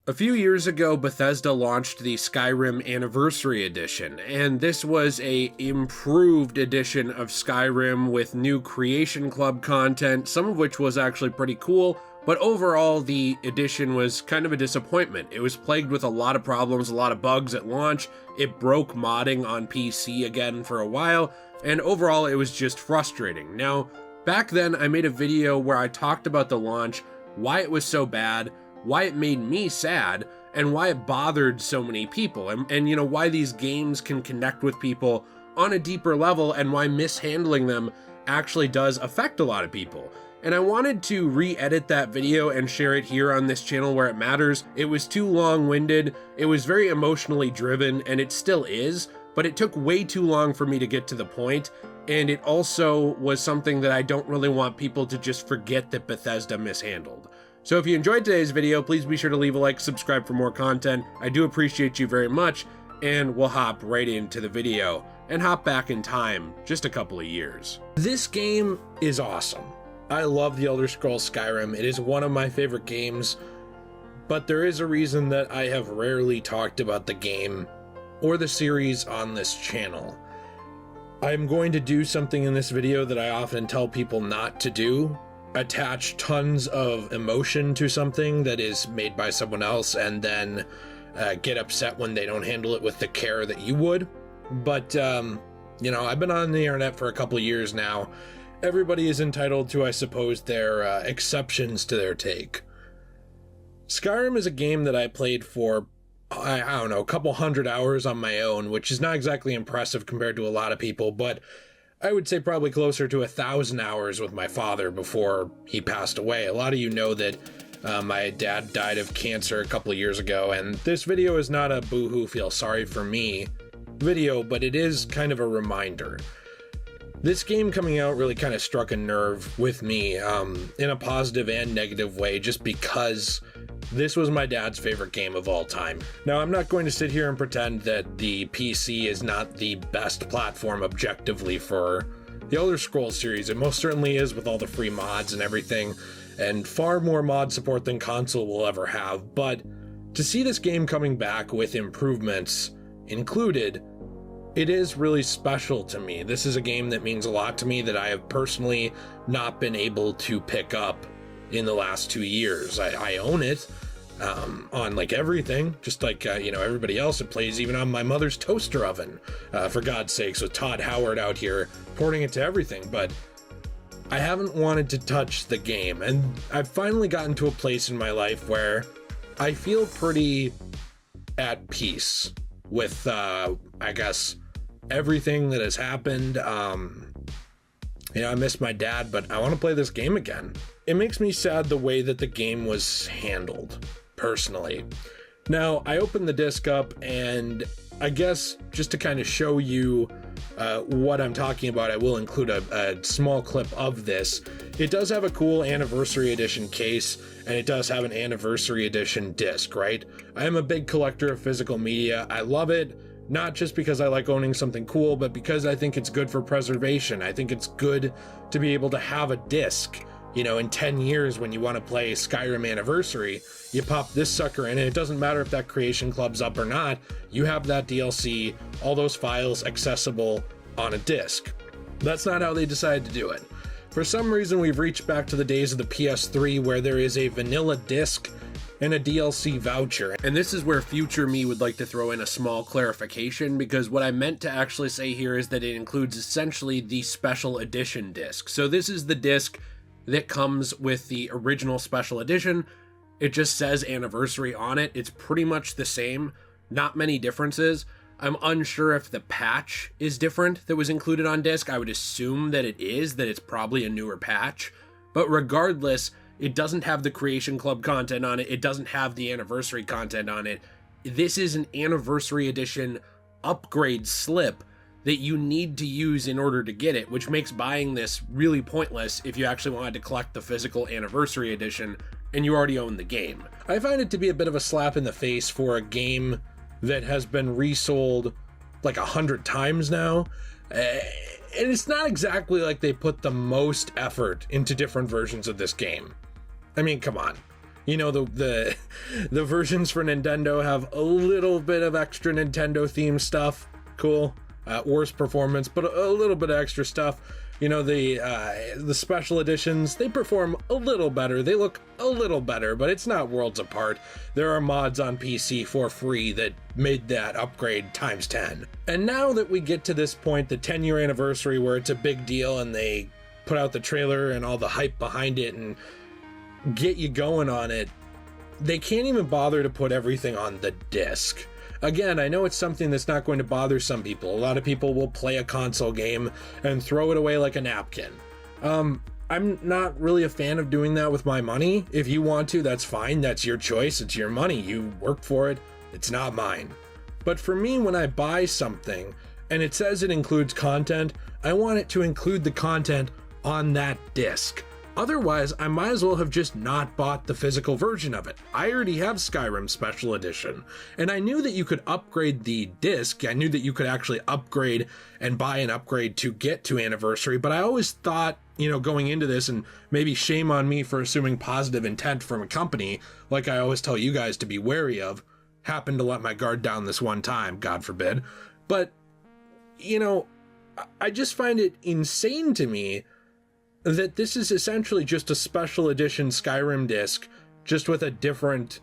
A few years ago, Bethesda launched the Skyrim Anniversary Edition, and this was a improved edition of Skyrim with new Creation Club content, some of which was actually pretty cool, but overall the edition was kind of a disappointment. It was plagued with a lot of problems, a lot of bugs at launch, it broke modding on PC again for a while, and overall it was just frustrating. Now, back then I made a video where I talked about the launch, why it was so bad, why it made me sad, and why it bothered so many people, and you know, why these games can connect with people on a deeper level, and why mishandling them actually does affect a lot of people. And I wanted to re-edit that video and share it here on this channel where it matters. It was too long-winded, it was very emotionally driven, and it still is, but it took way too long for me to get to the point, and it also was something that I don't really want people to just forget that Bethesda mishandled. So if you enjoyed today's video, please be sure to leave a like, subscribe for more content. I do appreciate you very much, and we'll hop right into the video and hop back in time just a couple of years. This game is awesome. I love The Elder Scrolls Skyrim. It is one of my favorite games, but there is a reason that I have rarely talked about the game or the series on this channel. I'm going to do something in this video that I often tell people not to do. Attach tons of emotion to something that is made by someone else and then get upset when they don't handle it with the care that you would. But, you know, I've been on the internet for a couple of years now. Everybody is entitled to, I suppose, their exceptions to their take. Skyrim is a game that I played for, I don't know, a couple hundred hours on my own, which is not exactly impressive compared to a lot of people, but I would say probably closer to 1,000 hours with my father before he passed away. A lot of you know that my dad died of cancer a couple of years ago, and this video is not a boo-hoo feel sorry for me video, but it is kind of a reminder. This game coming out really kind of struck a nerve with me in a positive and negative way, just because this was my dad's favorite game of all time. Now, I'm not going to sit here and pretend that the PC is not the best platform objectively for the Elder Scrolls series. It most certainly is with all the free mods and everything, and far more mod support than console will ever have. But to see this game coming back with improvements included, it is really special to me. This is a game that means a lot to me that I have personally not been able to pick up in the last 2 years. I own it on like everything, just like you know, everybody else. It plays even on my mother's toaster oven, for God's sakes, with Todd Howard out here porting it to everything. But I haven't wanted to touch the game, and I've finally gotten to a place in my life where I feel pretty at peace with I guess everything that has happened. You know, I miss my dad, but I want to play this game again. It makes me sad the way that the game was handled, personally. Now, I opened the disc up, and I guess just to kind of show you what I'm talking about, I will include a small clip of this. It does have a cool Anniversary Edition case, and it does have an Anniversary Edition disc, right? I am a big collector of physical media. I love it. Not just because I like owning something cool, but because I think it's good for preservation. I think it's good to be able to have a disc. You know, in 10 years when you want to play Skyrim Anniversary, you pop this sucker in, and it doesn't matter if that Creation Club's up or not, you have that DLC, all those files accessible on a disc. That's not how they decided to do it. For some reason, we've reached back to the days of the PS3 where there is a vanilla disc and a DLC voucher. And this is where future me would like to throw in a small clarification, because what I meant to actually say here is that it includes essentially the special edition disc. So this is the disc that comes with the original special edition. It just says Anniversary on it. It's pretty much the same, not many differences. I'm unsure if the patch is different that was included on disc. I would assume that it is, that it's probably a newer patch. But regardless, it doesn't have the Creation Club content on it. It doesn't have the Anniversary content on it. This is an Anniversary Edition upgrade slip that you need to use in order to get it, which makes buying this really pointless if you actually wanted to collect the physical Anniversary Edition and you already own the game. I find it to be a bit of a slap in the face for a game that has been resold like 100 times now. And it's not exactly like they put the most effort into different versions of this game. I mean, come on. You know, the versions for Nintendo have a little bit of extra Nintendo themed stuff. Cool. Worse performance, but a little bit of extra stuff. You know, the special editions, they perform a little better. They look a little better, but it's not worlds apart. There are mods on PC for free that made that upgrade times 10. And now that we get to this point, the 10-year anniversary, where it's a big deal and they put out the trailer and all the hype behind it and get you going on it, they can't even bother to put everything on the disc. Again, I know it's something that's not going to bother some people. A lot of people will play a console game and throw it away like a napkin. I'm not really a fan of doing that with my money. If you want to, that's fine. That's your choice. It's your money. You worked for it. It's not mine. But for me, when I buy something and it says it includes content, I want it to include the content on that disc. Otherwise, I might as well have just not bought the physical version of it. I already have Skyrim Special Edition, and I knew that you could upgrade the disc. I knew that you could actually upgrade and buy an upgrade to get to Anniversary, but I always thought, you know, going into this, and maybe shame on me for assuming positive intent from a company, like I always tell you guys to be wary of, happened to let my guard down this one time, God forbid. But, you know, I just find it insane to me that this is essentially just a special edition Skyrim disc, just with a different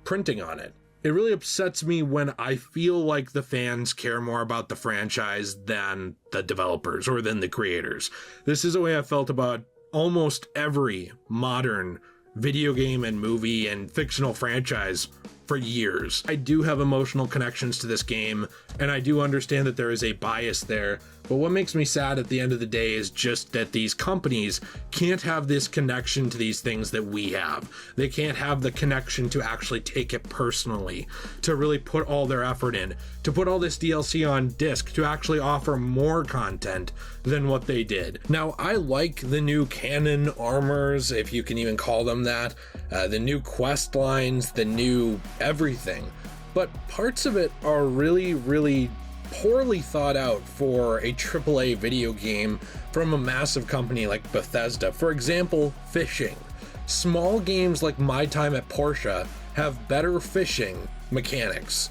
printing on it. It really upsets me when I feel like the fans care more about the franchise than the developers or than the creators. This is the way I felt about almost every modern video game and movie and fictional franchise for years. I do have emotional connections to this game, and I do understand that there is a bias there, but what makes me sad at the end of the day is just that these companies can't have this connection to these things that we have. They can't have the connection to actually take it personally, to really put all their effort in, to put all this DLC on disc, to actually offer more content than what they did. Now, I like the new canon armors, if you can even call them that, the new quest lines, the new everything, but parts of it are really, really poorly thought out for a AAA video game from a massive company like Bethesda. For example, fishing. Small games like My Time at Portia have better fishing mechanics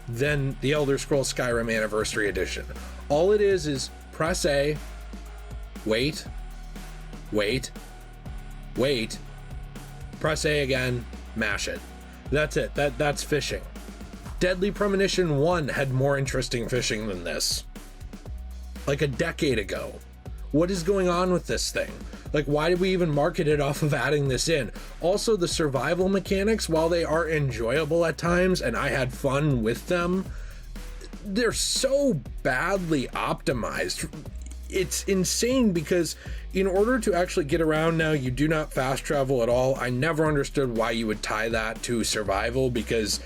than the Elder Scrolls Skyrim Anniversary Edition. All it is press A, wait, press A again, mash it. That's it. That's fishing. Deadly Premonition 1 had more interesting fishing than this. Like a decade ago. What is going on with this thing? Like, why did we even market it off of adding this in? Also, the survival mechanics, while they are enjoyable at times, and I had fun with them, they're so badly optimized. It's insane because in order to actually get around now, you do not fast travel at all. I never understood why you would tie that to survival, because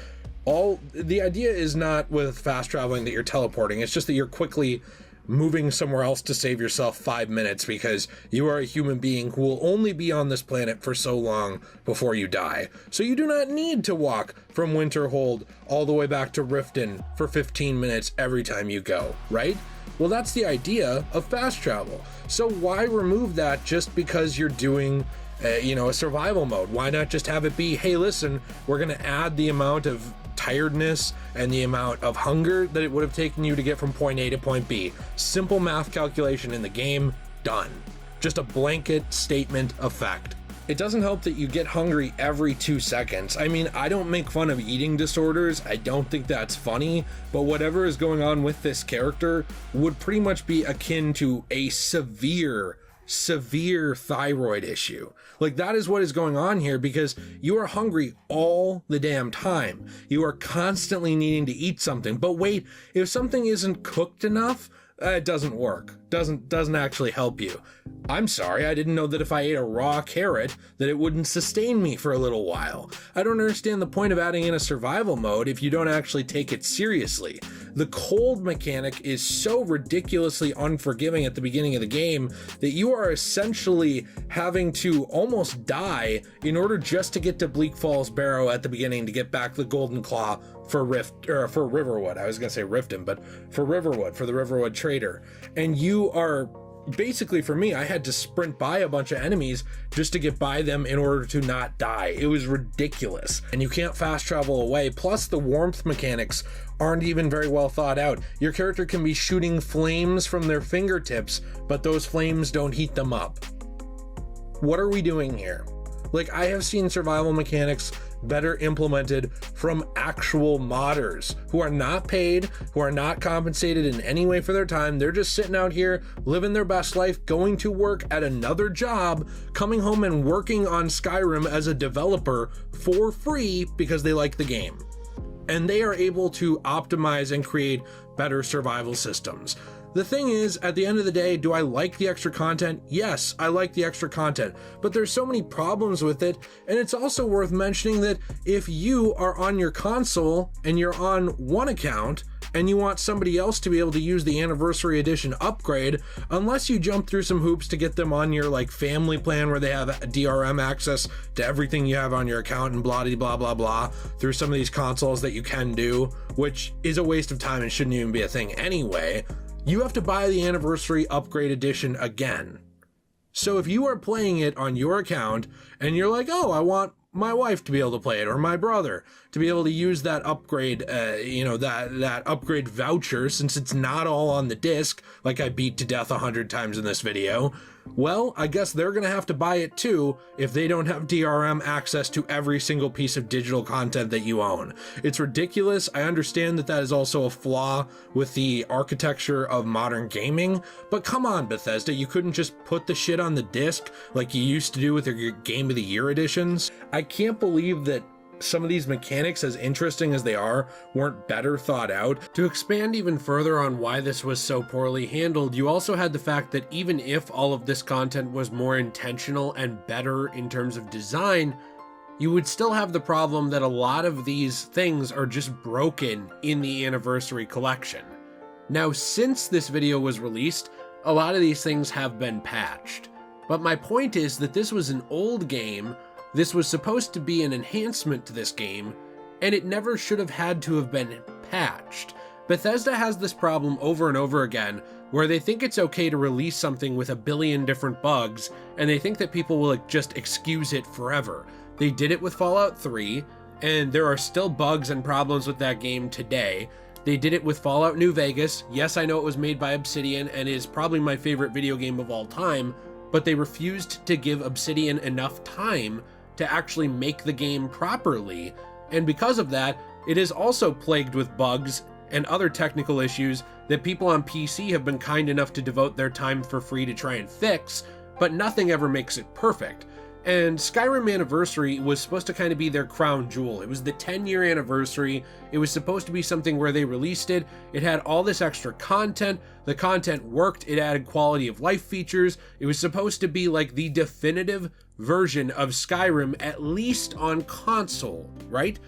the idea is not with fast traveling that you're teleporting. It's just that you're quickly moving somewhere else to save yourself 5 minutes because you are a human being who will only be on this planet for so long before you die. So you do not need to walk from Winterhold all the way back to Riften for 15 minutes every time you go, right? Well, that's the idea of fast travel. So why remove that just because you're doing a survival mode? Why not just have it be, hey, listen, we're going to add the amount of tiredness and the amount of hunger that it would have taken you to get from point A to point B. Simple math calculation in the game, done. Just a blanket statement of fact. It doesn't help that you get hungry every 2 seconds. I mean, I don't make fun of eating disorders. I don't think that's funny, but whatever is going on with this character would pretty much be akin to a severe thyroid issue. Like, that is what is going on here, because you are hungry all the damn time. You are constantly needing to eat something. But wait, if something isn't cooked enough, it doesn't work. Doesn't actually help you. I'm sorry, I didn't know that if I ate a raw carrot that it wouldn't sustain me for a little while. I don't understand the point of adding in a survival mode if you don't actually take it seriously. The cold mechanic is so ridiculously unforgiving at the beginning of the game that you are essentially having to almost die in order just to get to Bleak Falls Barrow at the beginning to get back the Golden Claw for Riverwood. I was gonna say Riften, but for Riverwood, for the Riverwood Trader. And you are basically for me, I had to sprint by a bunch of enemies just to get by them in order to not die. It was ridiculous. And you can't fast travel away. Plus the warmth mechanics aren't even very well thought out. Your character can be shooting flames from their fingertips, but those flames don't heat them up. What are we doing here? Like, I have seen survival mechanics better implemented from actual modders who are not paid, who are not compensated in any way for their time. They're just sitting out here living their best life, going to work at another job, coming home and working on Skyrim as a developer for free because they like the game. And they are able to optimize and create better survival systems. The thing is, at the end of the day, do I like the extra content? Yes, I like the extra content, but there's so many problems with it. And it's also worth mentioning that if you are on your console and you're on one account and you want somebody else to be able to use the Anniversary Edition upgrade, unless you jump through some hoops to get them on your like family plan where they have DRM access to everything you have on your account and blah blah blah blah through some of these consoles that you can do, which is a waste of time and shouldn't even be a thing anyway. You have to buy the Anniversary Upgrade Edition again. So if you are playing it on your account and you're like, oh, I want my wife to be able to play it or my brother to be able to use that upgrade, that upgrade voucher, since it's not all on the disc, like I beat to death 100 times in this video, well, I guess they're going to have to buy it too if they don't have DRM access to every single piece of digital content that you own. It's ridiculous. I understand that that is also a flaw with the architecture of modern gaming, but come on, Bethesda, you couldn't just put the shit on the disc like you used to do with your Game of the Year editions? I can't believe that some of these mechanics, as interesting as they are, weren't better thought out. To expand even further on why this was so poorly handled, you also had the fact that even if all of this content was more intentional and better in terms of design, you would still have the problem that a lot of these things are just broken in the Anniversary Collection. Now, since this video was released, a lot of these things have been patched. But my point is that this was an old game. This was supposed to be an enhancement to this game, and it never should have had to have been patched. Bethesda has this problem over and over again, where they think it's okay to release something with a billion different bugs, and they think that people will just excuse it forever. They did it with Fallout 3, and there are still bugs and problems with that game today. They did it with Fallout New Vegas. Yes, I know it was made by Obsidian and is probably my favorite video game of all time, but they refused to give Obsidian enough time to actually make the game properly, and because of that, it is also plagued with bugs and other technical issues that people on PC have been kind enough to devote their time for free to try and fix, but nothing ever makes it perfect. And Skyrim Anniversary was supposed to kind of be their crown jewel. It was the 10-year anniversary. It was supposed to be something where they released it. It had all this extra content. The content worked. It added quality of life features. It was supposed to be like the definitive version of Skyrim, at least on console, right?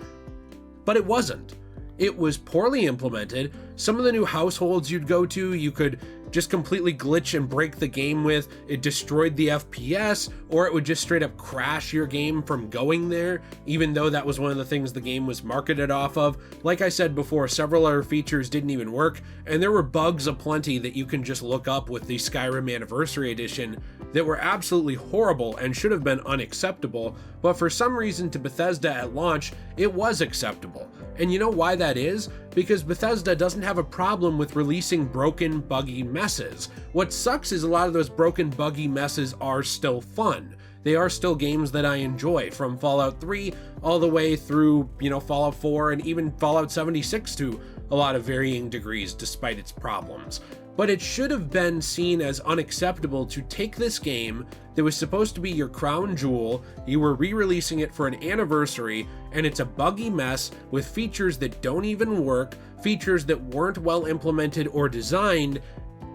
But it wasn't. It was poorly implemented. Some of the new households you'd go to, you could just completely glitch and break the game with. It destroyed the FPS, or it would just straight up crash your game from going there, even though that was one of the things the game was marketed off of. Like I said before, several other features didn't even work, and there were bugs aplenty that you can just look up with the Skyrim Anniversary Edition that were absolutely horrible and should have been unacceptable, but for some reason to Bethesda at launch, it was acceptable. And you know why that is? Because Bethesda doesn't have a problem with releasing broken, buggy messes. What sucks is a lot of those broken, buggy messes are still fun. They are still games that I enjoy, from Fallout 3 all the way through, Fallout 4 and even Fallout 76 to a lot of varying degrees despite its problems. But it should have been seen as unacceptable to take this game that was supposed to be your crown jewel, you were re-releasing it for an anniversary, and it's a buggy mess with features that don't even work, features that weren't well implemented or designed,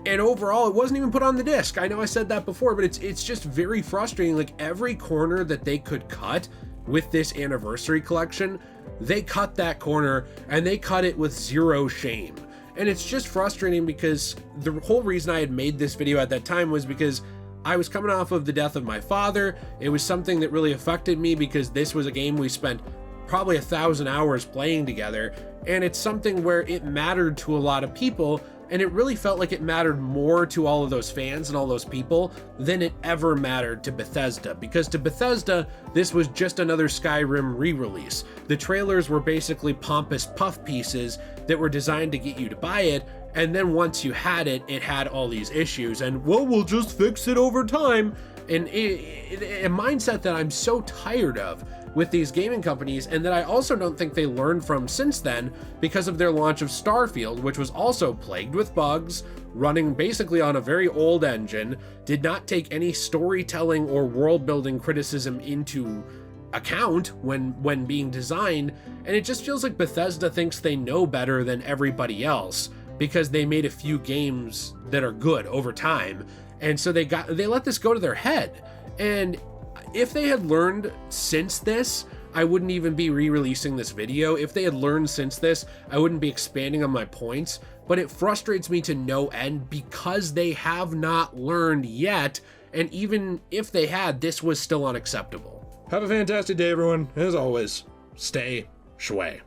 and overall it wasn't even put on the disc. I know I said that before, but it's just very frustrating. Like, every corner that they could cut with this anniversary collection, they cut that corner, and they cut it with zero shame. And it's just frustrating because the whole reason I had made this video at that time was because I was coming off of the death of my father. It was something that really affected me because this was a game we spent probably 1,000 hours playing together, and it's something where it mattered to a lot of people, and it really felt like it mattered more to all of those fans and all those people than it ever mattered to Bethesda, because to Bethesda, this was just another Skyrim re-release. The trailers were basically pompous puff pieces that were designed to get you to buy it, and then once you had it, it had all these issues, and well, we'll just fix it over time. And a mindset that I'm so tired of with these gaming companies, and that I also don't think they learned from since then, because of their launch of Starfield, which was also plagued with bugs, running basically on a very old engine, did not take any storytelling or world building criticism into account when being designed, and it just feels like Bethesda thinks they know better than everybody else because they made a few games that are good over time, and so they let this go to their head. And if they had learned since this, I wouldn't even be re-releasing this video. If they had learned since this, I wouldn't be expanding on my points, but it frustrates me to no end because they have not learned yet, and even if they had, this was still unacceptable. Have a fantastic day, everyone. As always, stay shway.